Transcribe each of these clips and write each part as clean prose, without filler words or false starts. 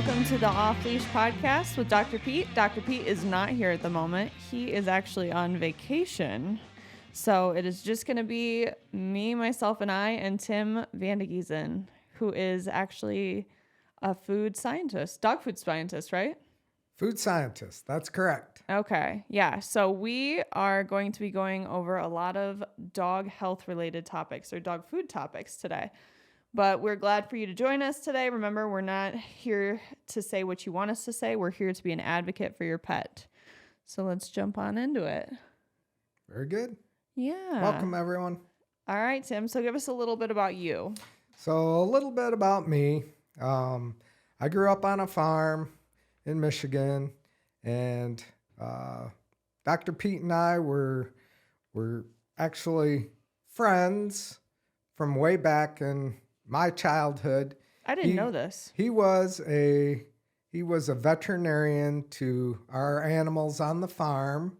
Welcome to the Off Leash Podcast with Dr. Pete. Dr. Pete is not here at the moment. He is actually on vacation. So it is just going to be me, myself, and I, and Tim Vandegiesen, who is actually a food scientist, dog food scientist, right? Food scientist, that's correct. Okay, yeah. So we are going to be going over a lot of dog health related topics or dog food topics today. But we're glad for you to join us today. Remember, we're not here to say what you want us to say. We're here to be an advocate for your pet. So let's jump on into it. Very good. Yeah. Welcome, everyone. All right, Tim. So give us a little bit about you. So a little bit about me. I grew up on a farm in Michigan, and Dr. Pete and I were actually friends from way back in my childhood. I didn't know this. He was a veterinarian to our animals on the farm,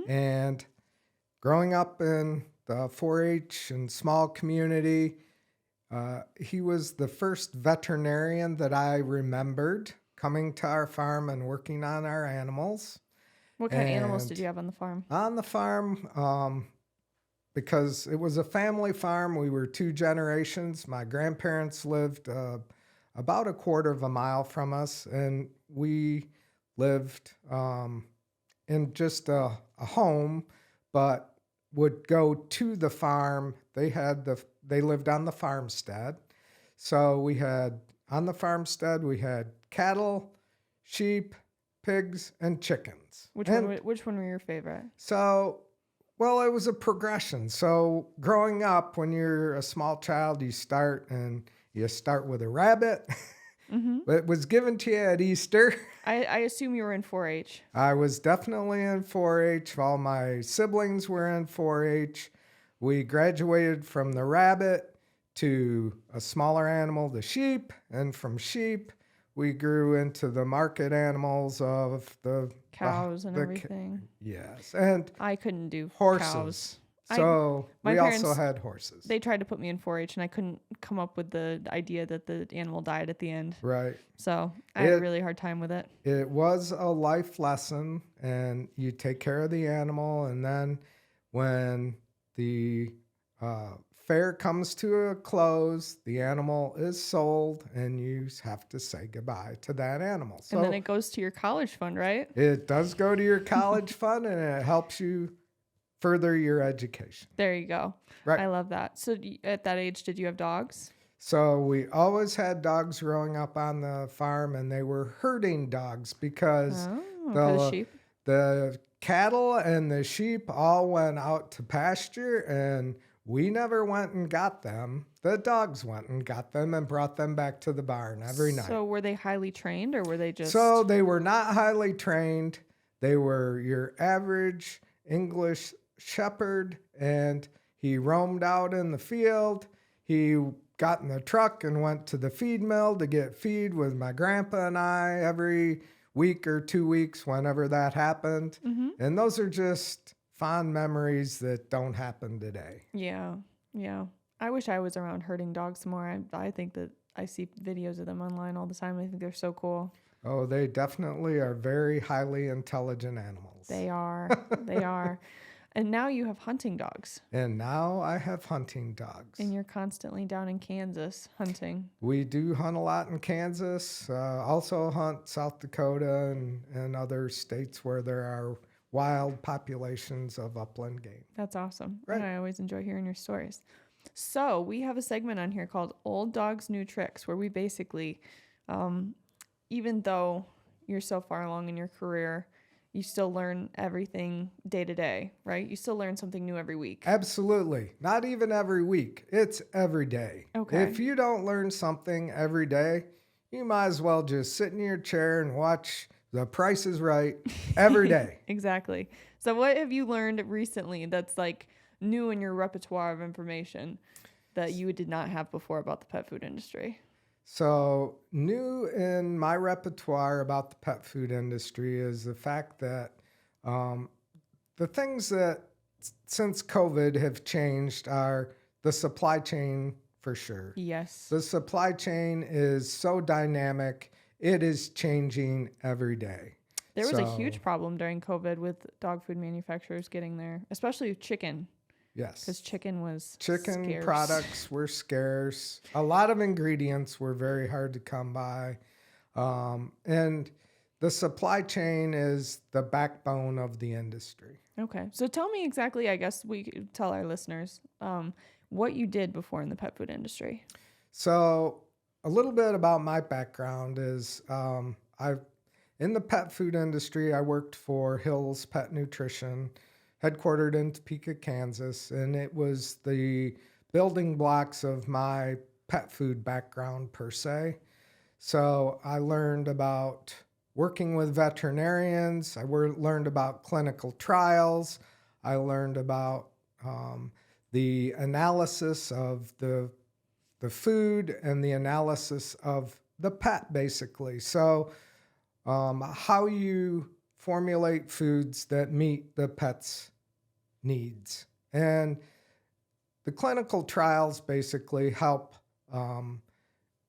and growing up in the 4-H and small community, he was the first veterinarian that I remembered coming to our farm and working on our animals. What kind of animals did you have on the farm? On the farm, because it was a family farm, we were 2 generations. My grandparents lived about a quarter of a mile from us, and we lived in just a home, but would go to the farm. They lived on the farmstead. So we had, on the farmstead, we had cattle, sheep, pigs, and chickens. Which one were your favorite? So, well, it was a progression. So growing up, when you're a small child, you start with a rabbit. It was given to you at Easter. I assume you were in 4-H. I was definitely in 4-H. All my siblings were in 4-H. We graduated from the rabbit to a smaller animal, the sheep, and from sheep, we grew into the market animals of the cows and everything. Yes, and I couldn't do horses. Cows. So my we parents, also had horses. They tried to put me in 4-H, and I couldn't come up with the idea that the animal died at the end. Right. So I had a really hard time with it. It was a life lesson, and you take care of the animal, and then when the fair comes to a close, the animal is sold, and you have to say goodbye to that animal. So and then it goes to your college fund, right? It does go to your college fund, and it helps you further your education. There you go. Right. I love that. So at that age, did you have dogs? So we always had dogs growing up on the farm, and they were herding dogs because the sheep. The cattle and the sheep all went out to pasture, and we never went and got them. The dogs went and got them and brought them back to the barn every night. So were they highly trained, or were they just... So they were not highly trained. They were your average English shepherd, and he roamed out in the field. He got in the truck and went to the feed mill to get feed with my grandpa and I every week or 2 weeks, whenever that happened. And those are just fond memories that don't happen today. Yeah. I wish I was around herding dogs more. I think that I see videos of them online all the time. I think they're so cool. Oh, they definitely are very highly intelligent animals. They are. They are. And now you have hunting dogs. And now I have hunting dogs. And you're constantly down in Kansas hunting. We do hunt a lot in Kansas. Also hunt South Dakota and other states where there are wild populations of upland game. That's awesome. Right. And I always enjoy hearing your stories. So we have a segment on here called Old Dogs, New Tricks, where we basically, even though you're so far along in your career, you still learn everything day to day, right? You still learn something new every week. Absolutely. Not even every week. It's every day. Okay. If you don't learn something every day, you might as well just sit in your chair and watch The Price is Right every day. Exactly. So what have you learned recently that's like new in your repertoire of information that you did not have before about the pet food industry? So new in my repertoire about the pet food industry is the fact that the things that since COVID have changed are the supply chain for sure. Yes. The supply chain is so dynamic. it is changing every day. There was a So, huge problem during COVID with dog food manufacturers getting there, especially chicken, because yes, chicken was chicken scarce. products were scarce. A lot of ingredients were very hard to come by. And the supply chain is the backbone of the industry. Okay. So tell me exactly, I guess we could tell our listeners what you did before in the pet food industry. So, a little bit about my background is in the pet food industry, I worked for Hill's Pet Nutrition, headquartered in Topeka, Kansas, and it was the building blocks of my pet food background per se. So I learned about working with veterinarians. Learned about clinical trials. I learned about the analysis of the food and the analysis of the pet, basically. So how you formulate foods that meet the pet's needs. And the clinical trials basically help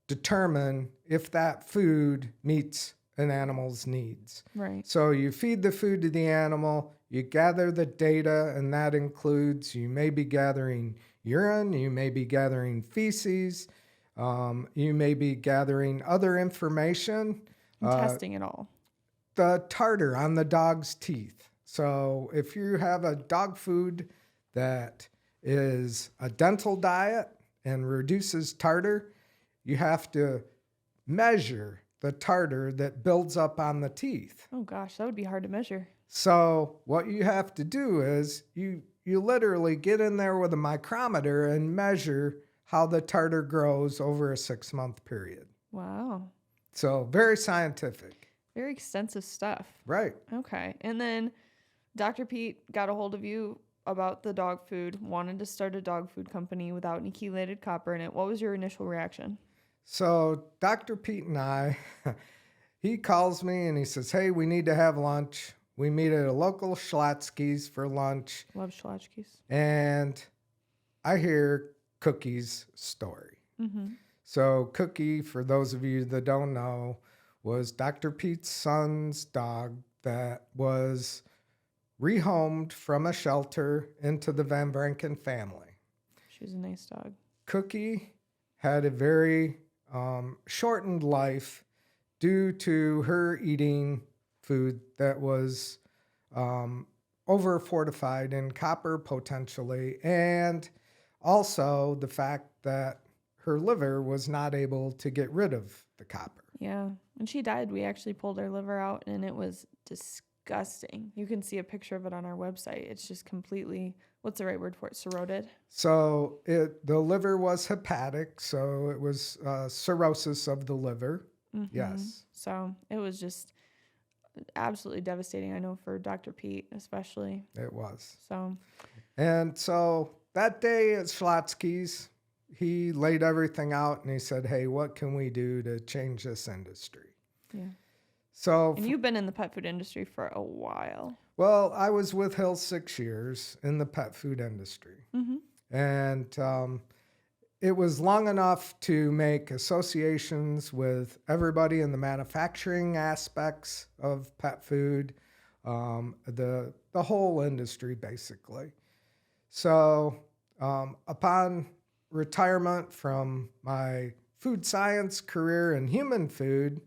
determine if that food meets an animal's needs. Right. So you feed the food to the animal, you gather the data, and that includes you may be gathering urine, you may be gathering feces, you may be gathering other information. And testing it all. The tartar on the dog's teeth. So if you have a dog food that is a dental diet and reduces tartar, you have to measure the tartar that builds up on the teeth. Oh gosh, that would be hard to measure. So what you have to do is you literally get in there with a micrometer and measure how the tartar grows over a 6-month period. Wow. So very scientific. Very extensive stuff. Right. Okay. And then Dr. Pete got a hold of you about the dog food, wanted to start a dog food company without any chelated copper in it. What was your initial reaction? So Dr. Pete and I, he calls me and he says, hey, we need to have lunch. We meet at a local Schlotzsky's for lunch. Love Schlotzsky's. And I hear Cookie's story. Mm-hmm. So Cookie, for those of you that don't know, was Dr. Pete's son's dog that was rehomed from a shelter into the Van Branken family. She was a nice dog. Cookie had a very shortened life due to her eating food that was over fortified in copper potentially, and also the fact that her liver was not able to get rid of the copper. Yeah. When she died, we actually pulled her liver out and it was disgusting. You can see a picture of it on our website. It's just completely, what's the right word for it? Corroded? So the liver was hepatic, so it was cirrhosis of the liver. Mm-hmm. Yes. So it was just absolutely devastating, I know, for Dr. Pete especially. It was. So. And so that day at Schlotzsky's, he laid everything out and he said, hey, what can we do to change this industry? Yeah. So, and you've been in the pet food industry for a while. Well, I was with Hill 6 years in the pet food industry. Mm-hmm. And it was long enough to make associations with everybody in the manufacturing aspects of pet food, the whole industry, basically. So upon retirement from my food science career in human food,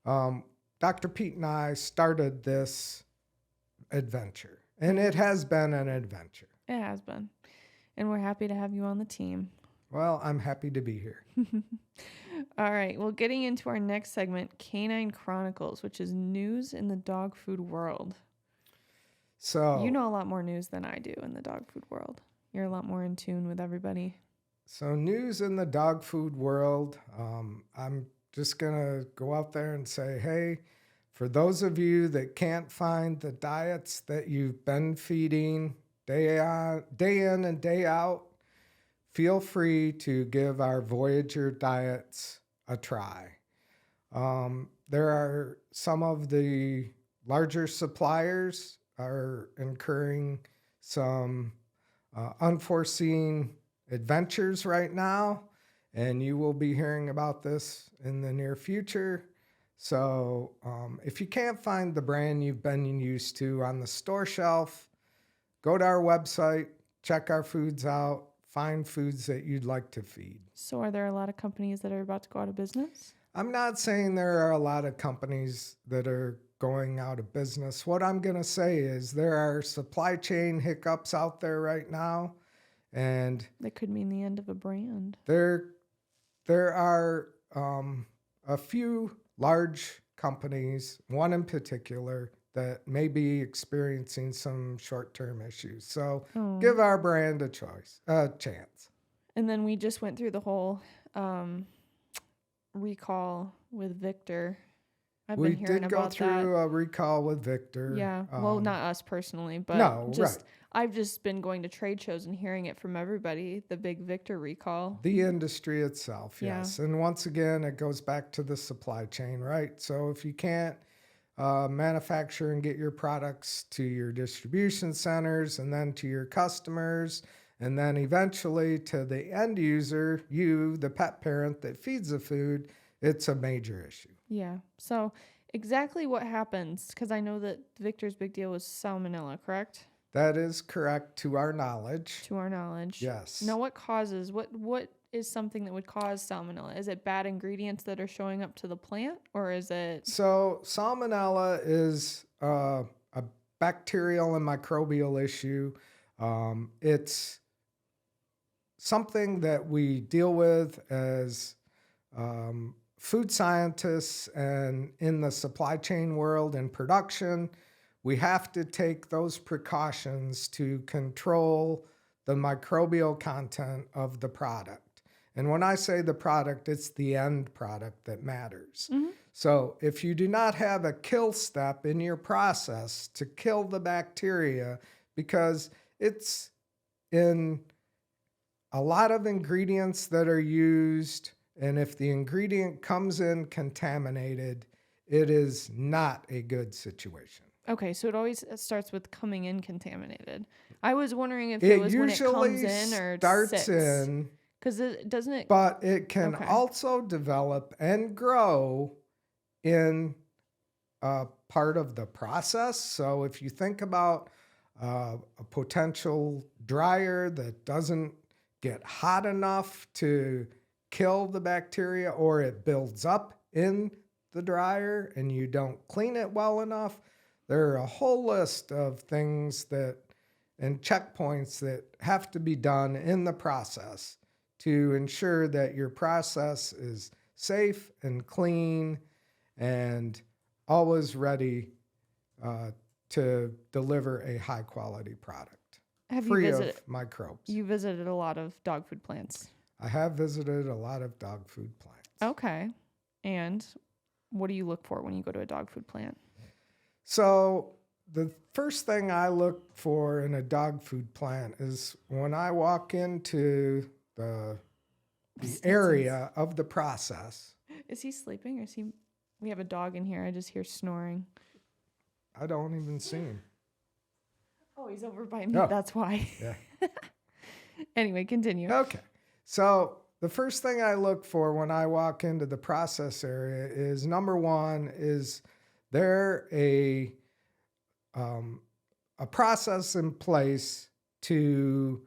Dr. Pete and I started this adventure, and it has been an adventure. It has been. And we're happy to have you on the team. Well, I'm happy to be here. All right. Well, getting into our next segment, Canine Chronicles, which is news in the dog food world. So you know a lot more news than I do in the dog food world. You're a lot more in tune with everybody. So news in the dog food world, I'm just going to go out there and say, hey, for those of you that can't find the diets that you've been feeding day in and day out, feel free to give our Voyager diets a try. There are some of the larger suppliers are incurring some unforeseen adventures right now, and you will be hearing about this in the near future. So if you can't find the brand you've been used to on the store shelf, go to our website, check our foods out, find foods that you'd like to feed. So are there a lot of companies that are about to go out of business? I'm not saying there are a lot of companies that are going out of business. What I'm going to say is there are supply chain hiccups out there right now, and That could mean the end of a brand. there are a few large companies, one in particular, that may be experiencing some short-term issues. So Oh. give our brand a chance. And then we just went through the whole recall with Victor. I've We been hearing did go about that. through a recall with Victor. Yeah. Well, not us personally, but No, just right. I've just been going to trade shows and hearing it from everybody, the big Victor recall. The industry itself, Yeah. yes. And once again, it goes back to the supply chain, right? So if you can't manufacture and get your products to your distribution centers and then to your customers, and then eventually to the end user, you, the pet parent that feeds the food, it's a major issue. Yeah. So exactly what happens, because I know that Victor's big deal was salmonella, correct? That is correct to our knowledge. To our knowledge. Yes. Now, what is something that would cause salmonella? Is it bad ingredients that are showing up to the plant, or is it? So salmonella is a bacterial and microbial issue. It's something that we deal with as food scientists and in the supply chain world and production. We have to take those precautions to control the microbial content of the product. And when I say the product, it's the end product that matters. Mm-hmm. So if you do not have a kill step in your process to kill the bacteria, because it's in a lot of ingredients that are used, and if the ingredient comes in contaminated, it is not a good situation. Okay, so it always starts with coming in contaminated. I was wondering if it was when it comes in or starts sits. in, Because it doesn't it. but it can Okay. also develop and grow in part of the process. So if you think about a potential dryer that doesn't get hot enough to kill the bacteria, or it builds up in the dryer and you don't clean it well enough, there are a whole list of things that and checkpoints that have to be done in the process to ensure that your process is safe and clean and always ready to deliver a high quality product Have you free visited? of microbes. You visited a lot of dog food plants. I have visited a lot of dog food plants. Okay. And what do you look for when you go to a dog food plant? So the first thing I look for in a dog food plant is when I walk into the area of the process. Is he sleeping or is he? We have a dog in here. I just hear snoring. I don't even see him. Oh, he's over by me. Oh. That's why. Yeah. Anyway, continue. Okay. So the first thing I look for when I walk into the process area is, number one, is there a process in place to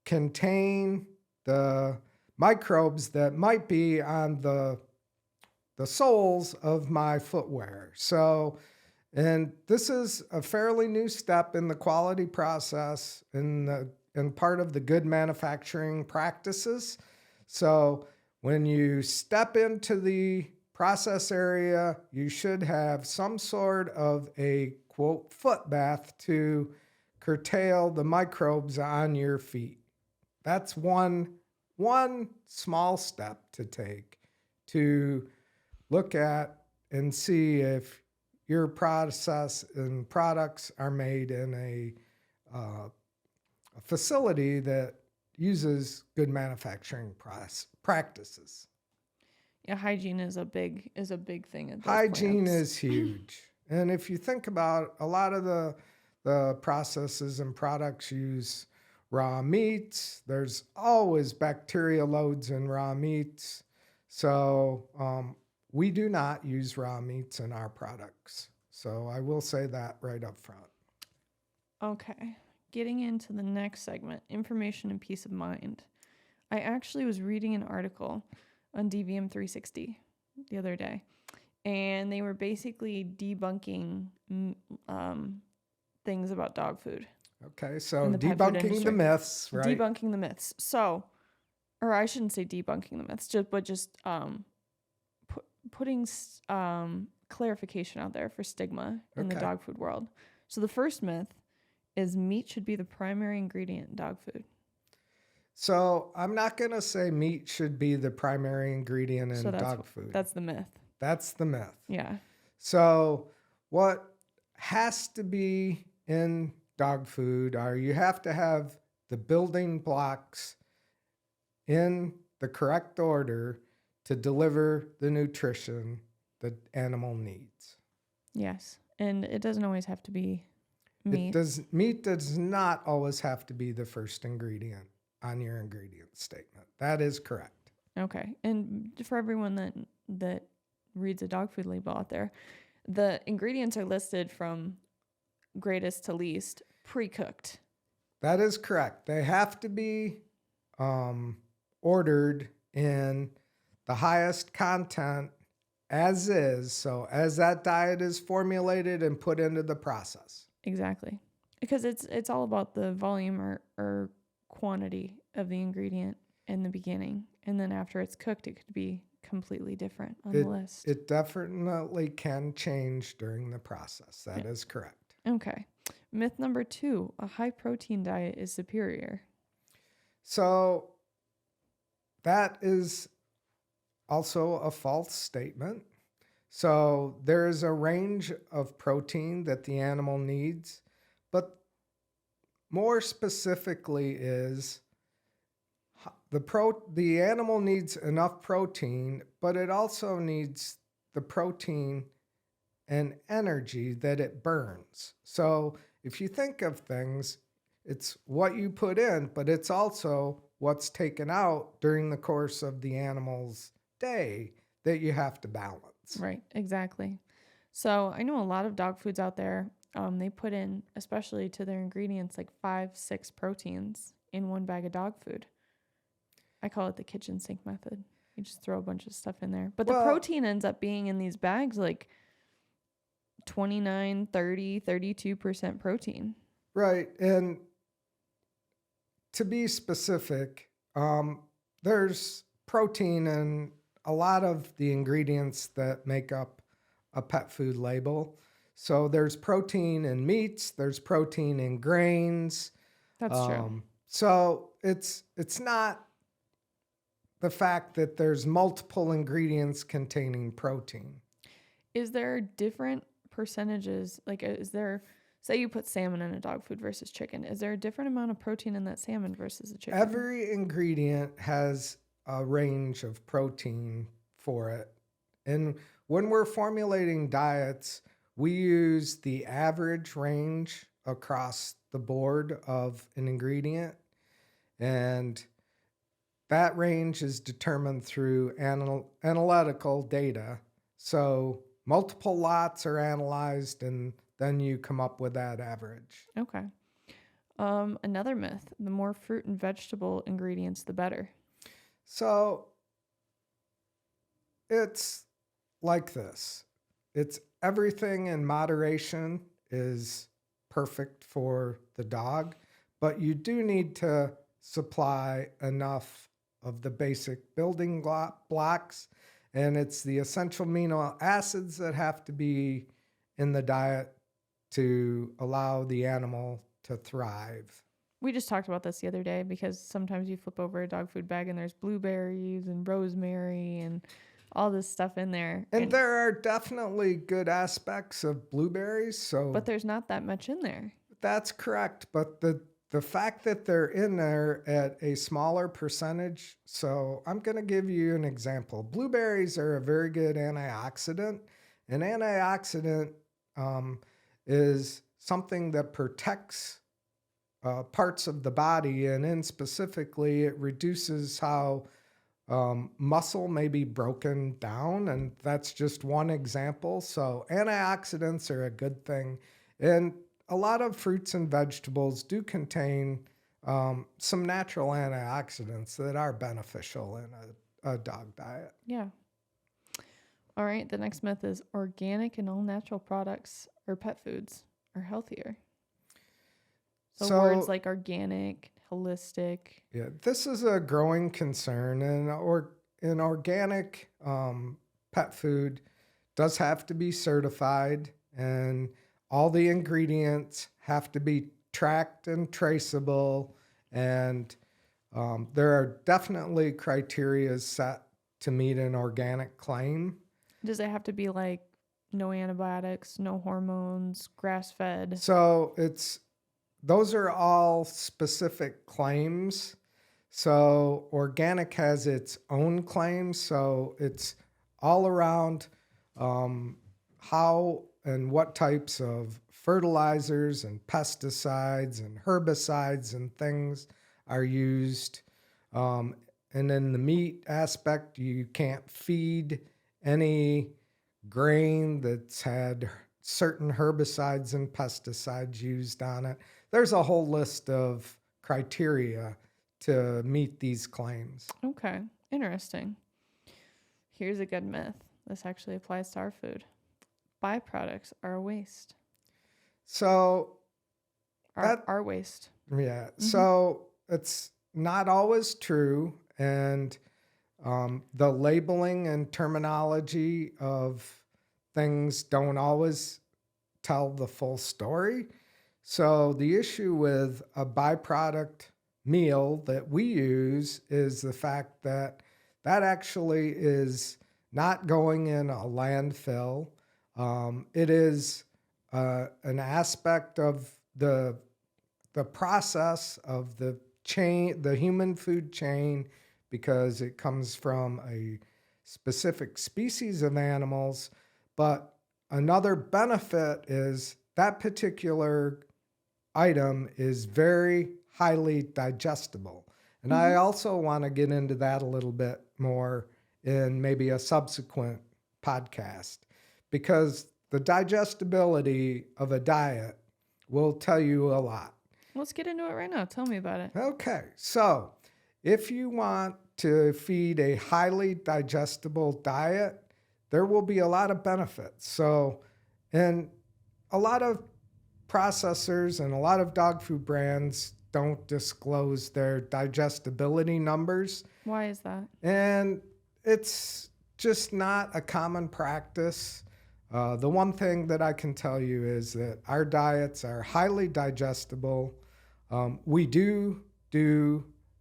contain the microbes that might be on the soles of my footwear. So, and this is a fairly new step in the quality process and part of the good manufacturing practices. So when you step into the process area, you should have some sort of a, quote, foot bath to curtail the microbes on your feet. That's one small step to take to look at and see if your process and products are made in a facility that uses good manufacturing practices. Yeah, hygiene is a big thing at those Hygiene plants. is huge. And if you think about a lot of the processes and products use raw meats, there's always bacteria loads in raw meats. So we do not use raw meats in our products. So I will say that right up front. Okay. Getting into the next segment, information and peace of mind. I actually was reading an article on DVM 360 the other day, and they were basically debunking things about dog food. Okay, so In the pet food debunking the industry. myths, right? Debunking the myths. So, or I shouldn't say debunking the myths, just putting clarification out there for stigma in the Okay. dog food world. So the first myth is meat should be the primary ingredient in dog food. So I'm not going to say meat should be the primary ingredient in dog food. That's the myth. That's the myth. Yeah. So what has to be in dog food are you have to have the building blocks in the correct order to deliver the nutrition the animal needs. Yes. And it doesn't always have to be meat. Meat does not always have to be the first ingredient on your ingredient statement. That is correct. Okay. And for everyone that reads a dog food label out there, the ingredients are listed from greatest to least, pre-cooked. That is correct. They have to be ordered in the highest content as is. So as that diet is formulated and put into the process. Exactly. Because it's all about the volume or quantity of the ingredient in the beginning. And then after it's cooked, it could be completely different on the list. It definitely can change during the process. That is correct. Okay. Myth number 2, a high protein diet is superior. So that is also a false statement. So there is a range of protein that the animal needs, but more specifically is the animal needs enough protein, but it also needs the protein and energy that it burns. So if you think of things, it's what you put in, but it's also what's taken out during the course of the animal's day that you have to balance. Right, exactly. So I know a lot of dog foods out there, they put in, especially to their ingredients, like 5-6 proteins in one bag of dog food. I call it the kitchen sink method. You just throw a bunch of stuff in there. But the protein ends up being in these bags like 29, 30, 32% protein. Right. And to be specific, there's protein in a lot of the ingredients that make up a pet food label. So there's protein in meats, there's protein in grains. That's true. So it's not the fact that there's multiple ingredients containing protein. Is there different percentages? Like, is there, say you put salmon in a dog food versus chicken, is there a different amount of protein in that salmon versus a chicken? Every ingredient has a range of protein for it. And when we're formulating diets, we use the average range across the board of an ingredient. And that range is determined through analytical data. So multiple lots are analyzed, and then you come up with that average. Okay. Another myth, the more fruit and vegetable ingredients, the better. So it's like this. It's everything in moderation is perfect for the dog, but you do need to supply enough of the basic building blocks, and it's the essential amino acids that have to be in the diet to allow the animal to thrive. We just talked about this the other day because sometimes you flip over a dog food bag and there's blueberries and rosemary and all this stuff in there. And there are definitely good aspects of blueberries. But there's not that much in there. That's correct. But the fact that they're in there at a smaller percentage. So I'm going to give you an example. Blueberries are a very good antioxidant. An antioxidant is something that protects parts of the body, and in specifically, it reduces how muscle may be broken down, and that's just one example. So antioxidants are a good thing. And a lot of fruits and vegetables do contain some natural antioxidants that are beneficial in a dog diet. Yeah. All right. The next myth is organic and all natural products or pet foods are healthier. So words like organic, holistic. Yeah, this is a growing concern, and in organic pet food does have to be certified, and all the ingredients have to be tracked and traceable, and there are definitely criteria set to meet an organic claim. Does it have to be like no antibiotics, no hormones, grass-fed? So those are all specific claims. So organic has its own claims. So it's all around how and what types of fertilizers and pesticides and herbicides and things are used. And in the meat aspect, you can't feed any grain that's had certain herbicides and pesticides used on it. There's a whole list of criteria to meet these claims. Okay, interesting. Here's a good myth. This actually applies to our food. Byproducts are a waste. So Our waste. Yeah. Mm-hmm. So it's not always true. And the labeling and terminology of things don't always tell the full story. So the issue with a byproduct meal that we use is the fact that that actually is not going in a landfill. It is an aspect of the process of the chain, the human food chain, because it comes from a specific species of animals. But another benefit is that particular item is very highly digestible. And I also want to get into that a little bit more in maybe a subsequent podcast, because the digestibility of a diet will tell you a lot. Let's get into it right now. Tell me about it. Okay. So if you want to feed a highly digestible diet, there will be a lot of benefits. So, and a lot of processors and a lot of dog food brands don't disclose their digestibility numbers. Why is that? And it's just not a common practice. The one thing that I can tell you is that our diets are highly digestible. We do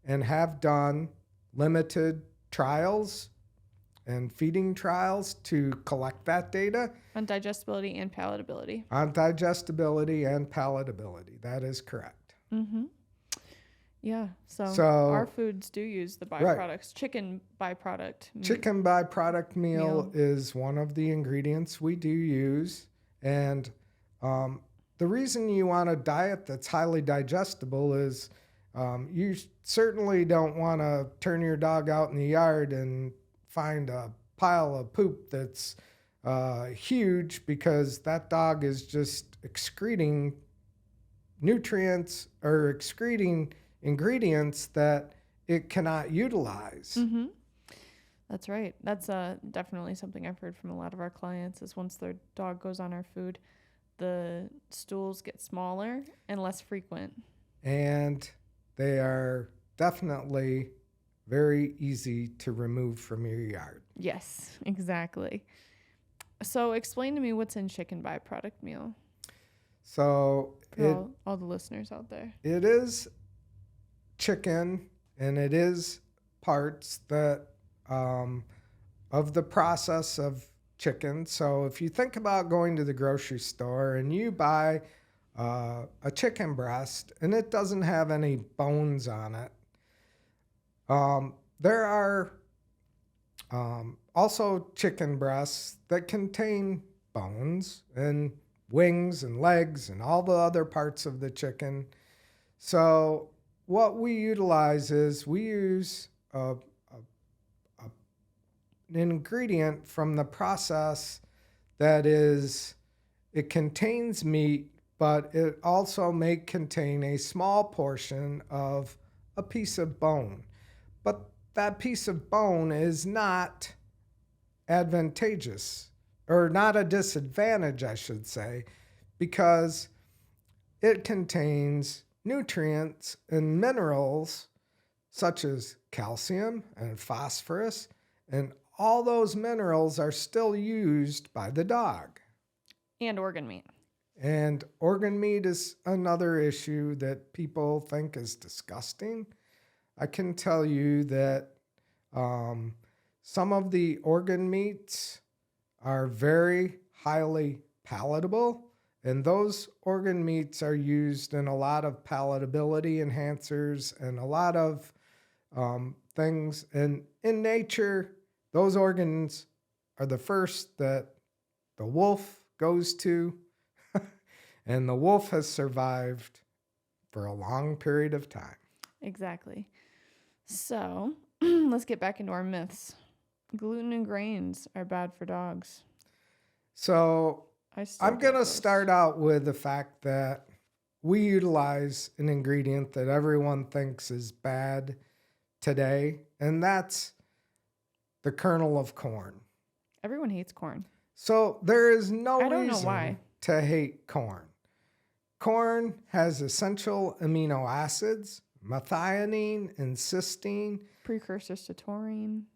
and have done limited trials and feeding trials to collect that data. On digestibility and palatability. On digestibility and palatability. That is correct. Mm-hmm. Yeah. So our foods do use the byproducts. Right. Chicken byproduct. Chicken byproduct meal is one of the ingredients we do use. And the reason you want a diet that's highly digestible is you certainly don't want to turn your dog out in the yard and find a pile of poop that's huge, because that dog is just excreting nutrients or excreting ingredients that it cannot utilize. Mm-hmm. That's right. That's definitely something I've heard from a lot of our clients is once their dog goes on our food, the stools get smaller and less frequent. And they are definitely very easy to remove from your yard. Yes, exactly. So explain to me what's in chicken byproduct meal. So all the listeners out there. It is chicken, and it is parts that of the process of chicken. So if you think about going to the grocery store and you buy a chicken breast and it doesn't have any bones on it, there are also chicken breasts that contain bones and wings and legs and all the other parts of the chicken. So what we utilize is we use a ingredient from the process that is, it contains meat, but it also may contain a small portion of a piece of bone. But that piece of bone is not advantageous, or not a disadvantage, I should say, because it contains nutrients and minerals such as calcium and phosphorus, and all those minerals are still used by the dog. And organ meat. And organ meat is another issue that people think is disgusting. I can tell you that some of the organ meats are very highly palatable, and those organ meats are used in a lot of palatability enhancers and a lot of things. And in nature, those organs are the first that the wolf goes to, and the wolf has survived for a long period of time. Exactly. So let's get back into our myths. Gluten and grains are bad for dogs. So I'm going to those. start out with the fact that we utilize an ingredient that everyone thinks is bad today, and that's the kernel of corn. Everyone hates corn. So there is no I don't know reason why. to hate corn. Corn has essential amino acids, methionine and cysteine, Precursors to taurine.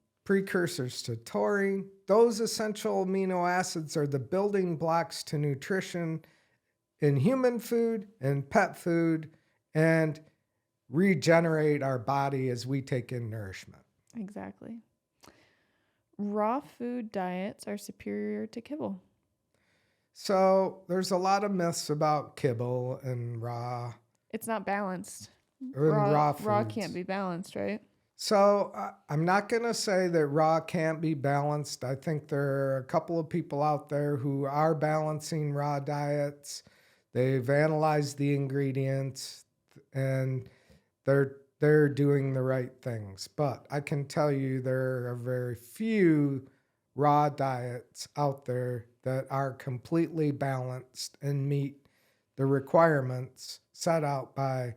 Those essential amino acids are the building blocks to nutrition in human food and pet food, and regenerate our body as we take in nourishment. Exactly. Raw food diets are superior to kibble. So there's a lot of myths about kibble and raw. It's not balanced. Raw can't be balanced, right? So I'm not going to say that raw can't be balanced. I think there are a couple of people out there who are balancing raw diets. They've analyzed the ingredients and they're doing the right things. But I can tell you there are very few raw diets out there that are completely balanced and meet the requirements set out by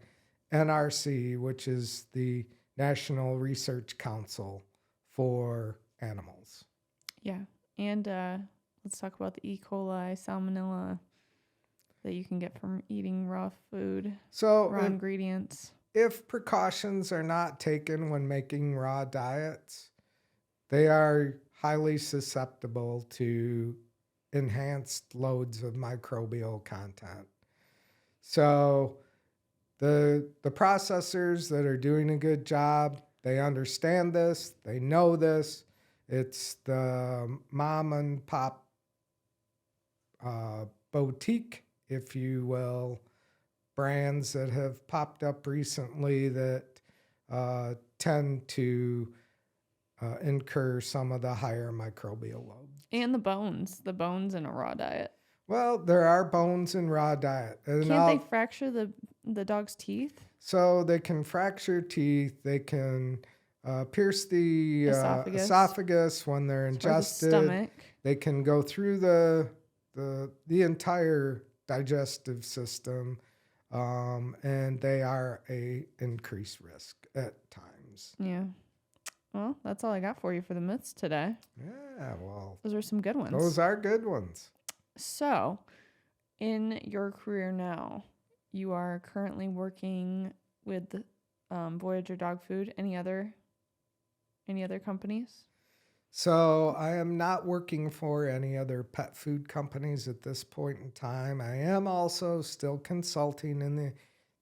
NRC, which is the National Research Council for Animals. Yeah. And let's talk about the E. coli, salmonella that you can get from eating raw food, raw ingredients. If precautions are not taken when making raw diets, they are highly susceptible to enhanced loads of microbial content. So the processors that are doing a good job, they understand this, they know this. It's the mom and pop boutique, if you will, brands that have popped up recently that tend to incur some of the higher microbial loads. And the bones in a raw diet. Well, there are bones in raw diet. And Can't they fracture the dog's teeth? So they can fracture teeth. They can pierce the esophagus when they're ingested. The stomach. They can go through the entire digestive system, and they are a increased risk at times. Yeah. Well, that's all I got for you for the myths today. Yeah, well, those are some good ones. Those are good ones. So, in your career now, you are currently working with Voyager Dog Food. Any other companies? So I am not working for any other pet food companies at this point in time. I am also still consulting in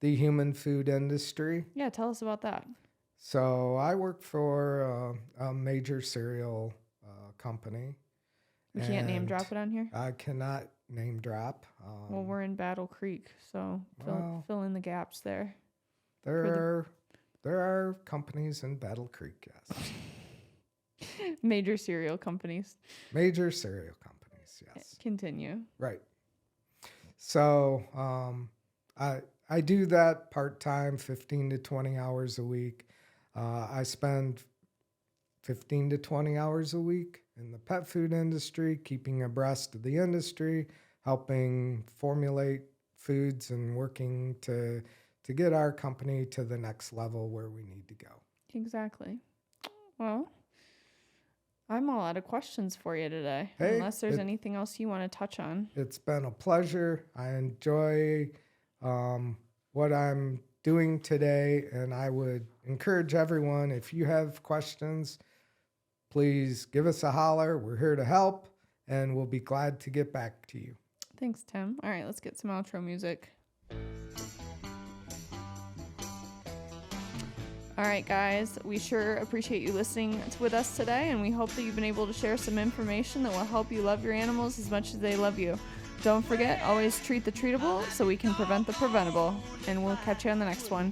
the human food industry. Yeah, tell us about that. So I work for a major cereal company. We can't name drop it on here? I cannot name drop. Well, we're in Battle Creek, so fill in the gaps there. There are companies in Battle Creek, yes. Major cereal companies. Major cereal companies, yes. Continue. Right. So I do that part-time, 15 to 20 hours a week. I spend 15 to 20 hours a week in the pet food industry, keeping abreast of the industry, helping formulate foods and working to get our company to the next level where we need to go. Exactly. Well, I'm all out of questions for you today, Hey, unless there's anything else you want to touch on. It's been a pleasure. I enjoy what I'm doing today, and I would encourage everyone, if you have questions, please give us a holler. We're here to help, and we'll be glad to get back to you. Thanks, Tim. All right, let's get some outro music. All right, guys, we sure appreciate you listening with us today, and we hope that you've been able to share some information that will help you love your animals as much as they love you. Don't forget, always treat the treatable so we can prevent the preventable, and we'll catch you on the next one.